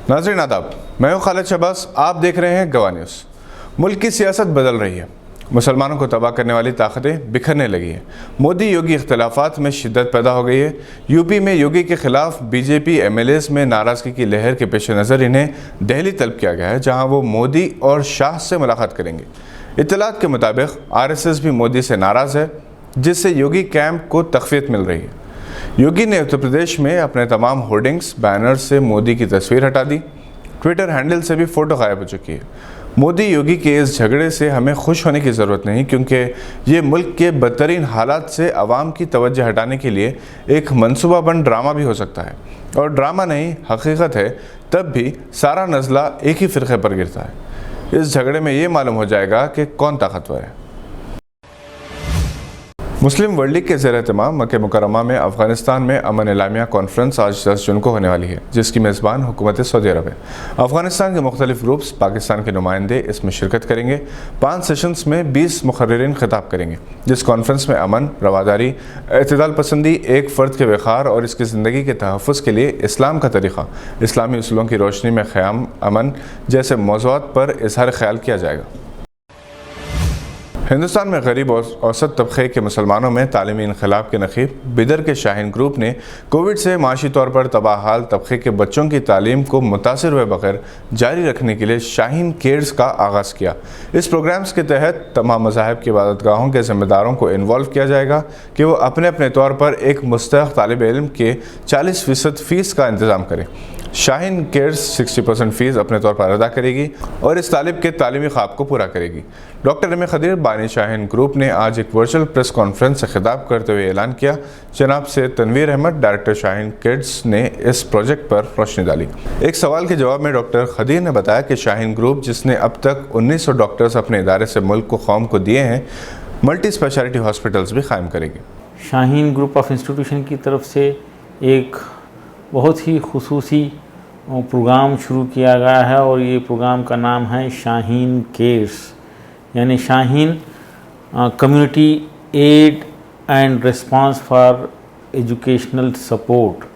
ناظرین آداب، میں ہوں خالد شہباز، آپ دیکھ رہے ہیں گواہ نیوز۔ ملک کی سیاست بدل رہی ہے، مسلمانوں کو تباہ کرنے والی طاقتیں بکھرنے لگی ہیں۔ مودی یوگی اختلافات میں شدت پیدا ہو گئی ہے۔ یوپی میں یوگی کے خلاف B J P M L As میں ناراضگی کی لہر کے پیش نظر انہیں دہلی طلب کیا گیا ہے، جہاں وہ مودی اور شاہ سے ملاقات کریں گے۔ اطلاعات کے مطابق آر ایس ایس بھی مودی سے ناراض ہے، جس سے یوگی کیمپ کو تقویت مل رہی ہے۔ یوگی نے اتر پردیش میں اپنے تمام ہورڈنگز بینرز سے مودی کی تصویر ہٹا دی۔ ٹویٹر ہینڈل سے بھی فوٹو غائب ہو چکی ہے۔ مودی یوگی کے اس جھگڑے سے ہمیں خوش ہونے کی ضرورت نہیں، کیونکہ یہ ملک کے بدترین حالات سے عوام کی توجہ ہٹانے کے لیے ایک منصوبہ بند ڈرامہ بھی ہو سکتا ہے، اور ڈرامہ نہیں حقیقت ہے، تب بھی سارا نزلہ ایک ہی فرقے پر گرتا ہے۔ اس جھگڑے میں یہ معلوم ہو جائے گا کہ کون طاقتور ہے۔ مسلم ورلڈ لیگ کے زیر اہتمام مکہ مکرمہ میں افغانستان میں امن اعلامیہ کانفرنس آج 10 جون کو ہونے والی ہے، جس کی میزبان حکومت سعودی عرب ہے۔ افغانستان کے مختلف گروپس پاکستان کے نمائندے اس میں شرکت کریں گے۔ 5 سیشنز میں 20 مقررین خطاب کریں گے، جس کانفرنس میں امن، رواداری، اعتدال پسندی، ایک فرد کے وقار اور اس کی زندگی کے تحفظ کے لیے اسلام کا طریقہ، اسلامی اصولوں کی روشنی میں قیام امن جیسے موضوعات پر اظہار خیال کیا جائے گا۔ ہندوستان میں غریب اور اوسط طبقے کے مسلمانوں میں تعلیمی انقلاب کے نقیب بیدر کے شاہین گروپ نے کووڈ سے معاشی طور پر تباہ حال طبقے کے بچوں کی تعلیم کو متاثر ہوئے بغیر جاری رکھنے کے لیے شاہین کیئرز کا آغاز کیا۔ اس پروگرامز کے تحت تمام مذاہب کی عبادت گاہوں کے ذمہ داروں کو انوالو کیا جائے گا کہ وہ اپنے اپنے طور پر ایک مستحق طالب علم کے 40% فیس کا انتظام کریں۔ شاہین کیئرز 60% فیس اپنے طور پر ادا کرے گی اور اس طالب کے تعلیمی خواب کو پورا کرے گی۔ ڈاکٹر ایم خدیر بانی شاہین گروپ نے آج ایک ورچوئل پریس کانفرنس سے خطاب کرتے ہوئے اعلان کیا۔ جناب سے تنویر احمد، ڈائریکٹر شاہین کیڈز نے اس پروجیکٹ پر روشنی ڈالی۔ ایک سوال کے جواب میں ڈاکٹر خدیر نے بتایا کہ شاہین گروپ، جس نے اب تک 1900 ڈاکٹرز اپنے ادارے سے ملک کو قوم کو دیے ہیں، ملٹی اسپیشلٹی ہاسپٹلز بھی قائم کرے گی۔ شاہین گروپ آف انسٹیٹیوشن کی طرف سے ایک بہت ہی خصوصی پروگرام شروع کیا گیا ہے، اور یہ پروگرام کا نام ہے شاہین کیئرز، یعنی Shaheen community aid and response for educational support.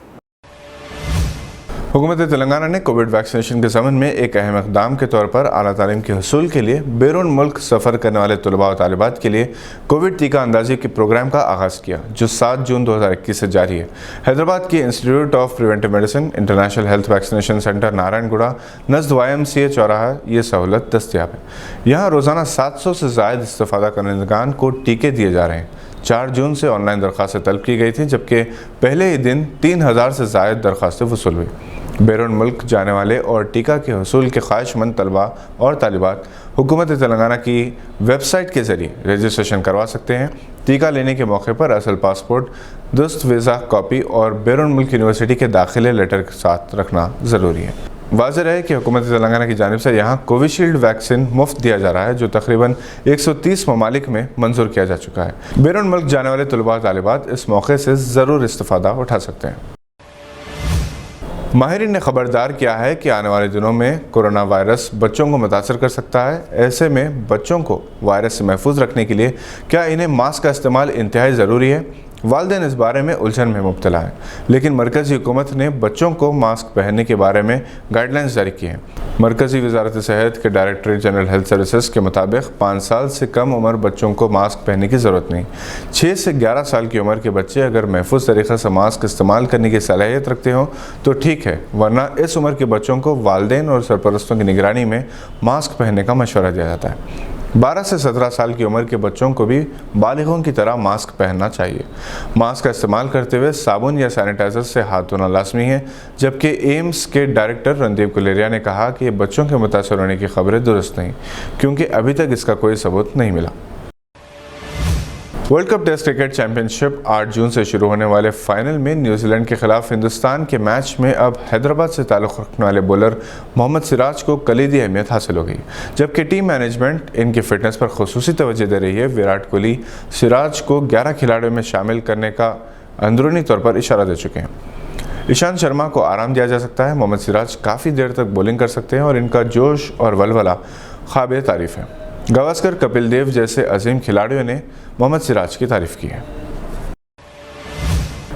حکومت تلنگانہ نے کووڈ ویکسینیشن کے ضمن میں ایک اہم اقدام کے طور پر اعلیٰ تعلیم کے حصول کے لیے بیرون ملک سفر کرنے والے طلباء و طالبات کے لیے کووڈ ٹیکہ اندازی کے پروگرام کا آغاز کیا، جو 7 جون 2021 سے جاری ہے۔ حیدرآباد کے institute of preventive medicine, international health vaccination centre Narayanguda نزد YMCA چوراہا یہ سہولت دستیاب ہے۔ یہاں روزانہ 700 سے زائد استفادہ کنندگان کو ٹیکے دیے جا رہے ہیں۔ 4 جون سے آن لائن درخواستیں طلب کی گئی تھیں، جبکہ پہلے ہی دن 3000 سے زائد درخواستیں وصول ہوئی۔ بیرون ملک جانے والے اور ٹیکہ کے حصول کے خواہش مند طلباء اور طالبات حکومت تلنگانہ کی ویب سائٹ کے ذریعے رجسٹریشن کروا سکتے ہیں۔ ٹیکہ لینے کے موقع پر اصل پاسپورٹ، درست ویزا کاپی اور بیرون ملک یونیورسٹی کے داخلے لیٹر کے ساتھ رکھنا ضروری ہے۔ واضح رہے کہ حکومت تلنگانہ کی جانب سے یہاں کووشیلڈ ویکسین مفت دیا جا رہا ہے، جو تقریباً 130 ممالک میں منظور کیا جا چکا ہے۔ بیرون ملک جانے والے طلباء طالبات اس موقع سے ضرور استفادہ اٹھا سکتے ہیں۔ ماہرین نے خبردار کیا ہے کہ آنے والے دنوں میں کورونا وائرس بچوں کو متاثر کر سکتا ہے۔ ایسے میں بچوں کو وائرس سے محفوظ رکھنے کے لیے کیا انہیں ماسک کا استعمال انتہائی ضروری ہے؟ والدین اس بارے میں الجھن میں مبتلا ہیں، لیکن مرکزی حکومت نے بچوں کو ماسک پہننے کے بارے میں گائیڈ لائنز جاری کی ہیں۔ مرکزی وزارت صحت کے ڈائریکٹریٹ جنرل ہیلتھ سروسز کے مطابق 5 سال سے کم عمر بچوں کو ماسک پہننے کی ضرورت نہیں۔ 6 سے 11 سال کی عمر کے بچے اگر محفوظ طریقے سے ماسک استعمال کرنے کی صلاحیت رکھتے ہوں تو ٹھیک ہے، ورنہ اس عمر کے بچوں کو والدین اور سرپرستوں کی نگرانی میں ماسک پہننے کا مشورہ دیا جاتا ہے۔ 12 سے 17 سال کی عمر کے بچوں کو بھی بالغوں کی طرح ماسک پہننا چاہیے۔ ماسک کا استعمال کرتے ہوئے صابن یا سینیٹائزر سے ہاتھ دھونا لازمی ہے، جبکہ ایمز کے ڈائریکٹر رندیپ گلیریا نے کہا کہ یہ بچوں کے متاثر ہونے کی خبریں درست نہیں، کیونکہ ابھی تک اس کا کوئی ثبوت نہیں ملا۔ World cup test cricket championship 8 جون سے شروع ہونے والے فائنل میں نیوزی لینڈ کے خلاف ہندوستان کے میچ میں اب حیدرآباد سے تعلق رکھنے والے بولر محمد سراج کو کلیدی اہمیت حاصل ہو گئی، جبکہ ٹیم مینجمنٹ ان کی فٹنس پر خصوصی توجہ دے رہی ہے۔ وراٹ کوہلی سراج کو 11 کھلاڑیوں میں شامل کرنے کا اندرونی طور پر اشارہ دے چکے ہیں۔ ایشانت شرما کو آرام دیا جا سکتا ہے۔ محمد سراج کافی دیر تک بولنگ کر سکتے ہیں اور ان کا جوش اور ولولہ قابل تعریف ہے۔ گواسکر، کپل دیو جیسے عظیم کھلاڑیوں نے محمد سراج کی تعریف کی ہے۔